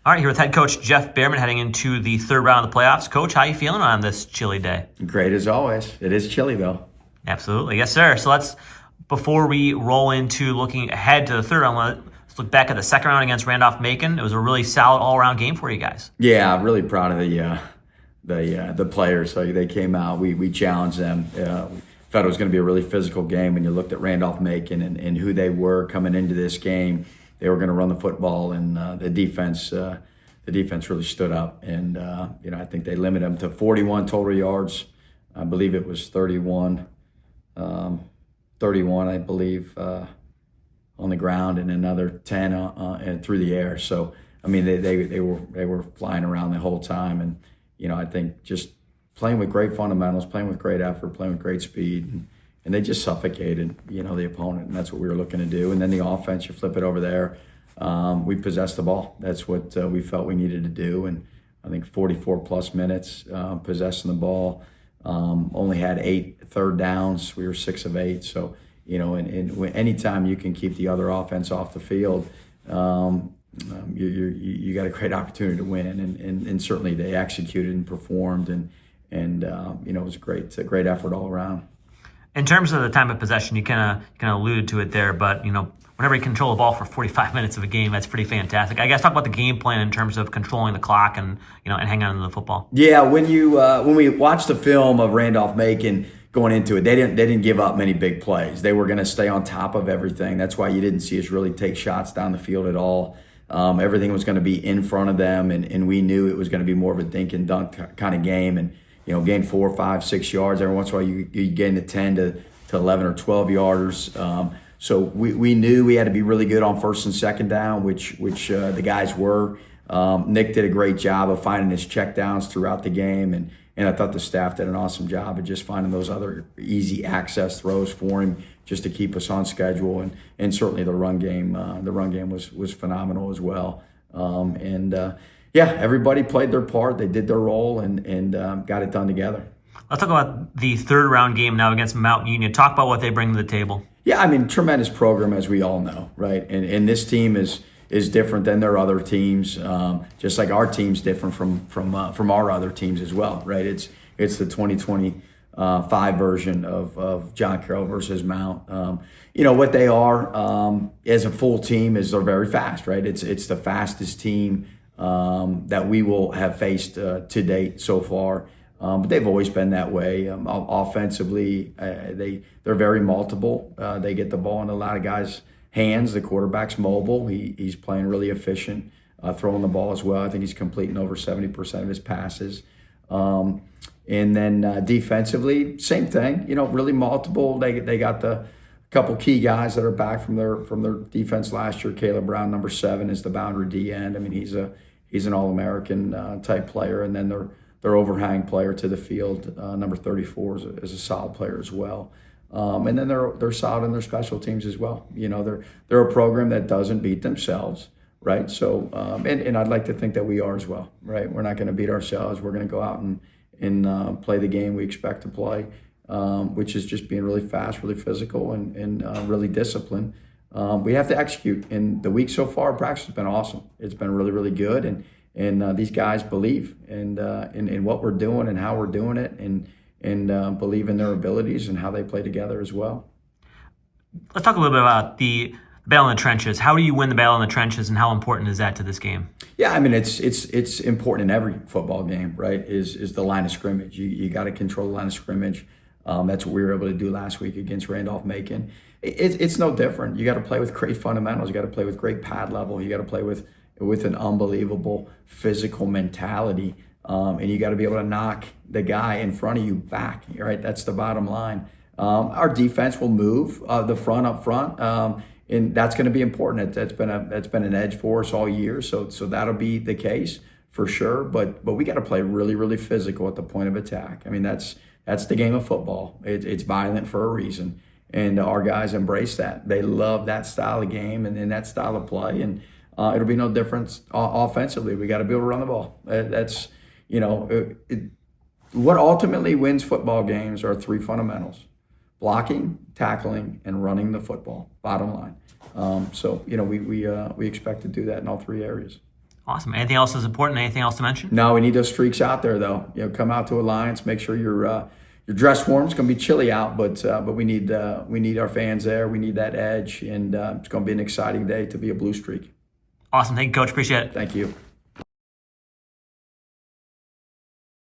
All right, here with head coach Jeff Behrman heading into the third round of the playoffs. Coach, how you feeling on this chilly day? Great as always. It is chilly though. Absolutely. Yes, sir. So before we roll into looking ahead to the third round, let's look back at the second round against Randolph-Macon. It was a really solid all-around game for you guys. Yeah, I'm really proud of the players. Like they came out, we challenged them. Thought it was going to be a really physical game. When you looked at Randolph-Macon and who they were coming into this game, they were going to run the football, and the defense really stood up. And I think they limited them to 41 total yards. I believe it was 31, I believe, on the ground, and another 10 and through the air. So I mean, they were flying around the whole time, and I think just playing with great fundamentals, playing with great effort, playing with great speed, and they just suffocated the opponent, and that's what we were looking to do. And then the offense, you flip it over there. We possessed the ball. That's what we felt we needed to do, and I think 44 plus minutes possessing the ball. Only had 8 third downs. We were 6 of 8. So and anytime you can keep the other offense off the field, you got a great opportunity to win. And certainly they executed and performed, and it was a great effort all around. In terms of the time of possession, you kind of alluded to it there, but whenever you control the ball for 45 minutes of a game, that's pretty fantastic. I guess talk about the game plan in terms of controlling the clock and and hanging on to the football. Yeah, when we watched the film of Randolph-Macon going into it, they didn't give up many big plays. They were going to stay on top of everything. That's why you didn't see us really take shots down the field at all. Everything was going to be in front of them, and we knew it was going to be more of a dink and dunk kind of game. And gain 4, 5, 6 yards. Every once in a while, you gain the 10 to 11 or 12 yarders. So we knew we had to be really good on first and second down, which the guys were. Nick did a great job of finding his check downs throughout the game, and I thought the staff did an awesome job of just finding those other easy access throws for him just to keep us on schedule. And certainly the run game was phenomenal as well. Everybody played their part. They did their role and got it done together. Let's talk about the third round game now against Mount Union. Talk about what they bring to the table. Yeah, I mean, tremendous program, as we all know, right? And this team is different than their other teams, just like our team's different from our other teams as well, right? It's the 2025 version of John Carroll versus Mount. What they are as a full team is they're very fast, right? It's the fastest team that we will have faced to date so far. But they've always been that way. Offensively, they're very multiple. They get the ball in a lot of guys' hands. The quarterback's mobile. He's playing really efficient, throwing the ball as well. I think he's completing over 70% of his passes. And then defensively, same thing. Really multiple. They got the couple key guys that are back from their defense last year. Caleb Brown, number 7, is the boundary D end. I mean, he's an All-American type player, and then their overhang player to the field, number 34, is a solid player as well. And then they're solid in their special teams as well. They're a program that doesn't beat themselves, right? So and I'd like to think that we are as well, right? We're not going to beat ourselves. We're going to go out and play the game we expect to play, which is just being really fast, really physical, and really disciplined. We have to execute. And the week so far, practice has been awesome. It's been really, really good. And these guys believe in what we're doing and how we're doing it, and believe in their abilities and how they play together as well. Let's talk a little bit about the battle in the trenches. How do you win the battle in the trenches, and how important is that to this game? Yeah, I mean, it's important in every football game, right? Is the line of scrimmage. You got to control the line of scrimmage. That's what we were able to do last week against Randolph-Macon. It's no different. You got to play with great fundamentals. You got to play with great pad level. You got to play with an unbelievable physical mentality, and you got to be able to knock the guy in front of you back, right? That's the bottom line. Our defense will move the front up front, and that's going to be important. That's been an edge for us all year, so that'll be the case for sure. But we got to play really, really physical at the point of attack. I mean, that's the game of football. It's violent for a reason, and our guys embrace that. They love that style of game and that style of play, and it'll be no difference offensively. We got to be able to run the ball. That's what ultimately wins football games are 3 fundamentals: blocking, tackling, and running the football. Bottom line. We expect to do that in all 3 areas. Awesome. Anything else is important? Anything else to mention? No, we need those streaks out there, though. Come out to Alliance. Make sure you're dressed warm. It's going to be chilly out, but we need our fans there. We need that edge, and it's going to be an exciting day to be a Blue Streak. Awesome. Thank you, Coach. Appreciate it. Thank you.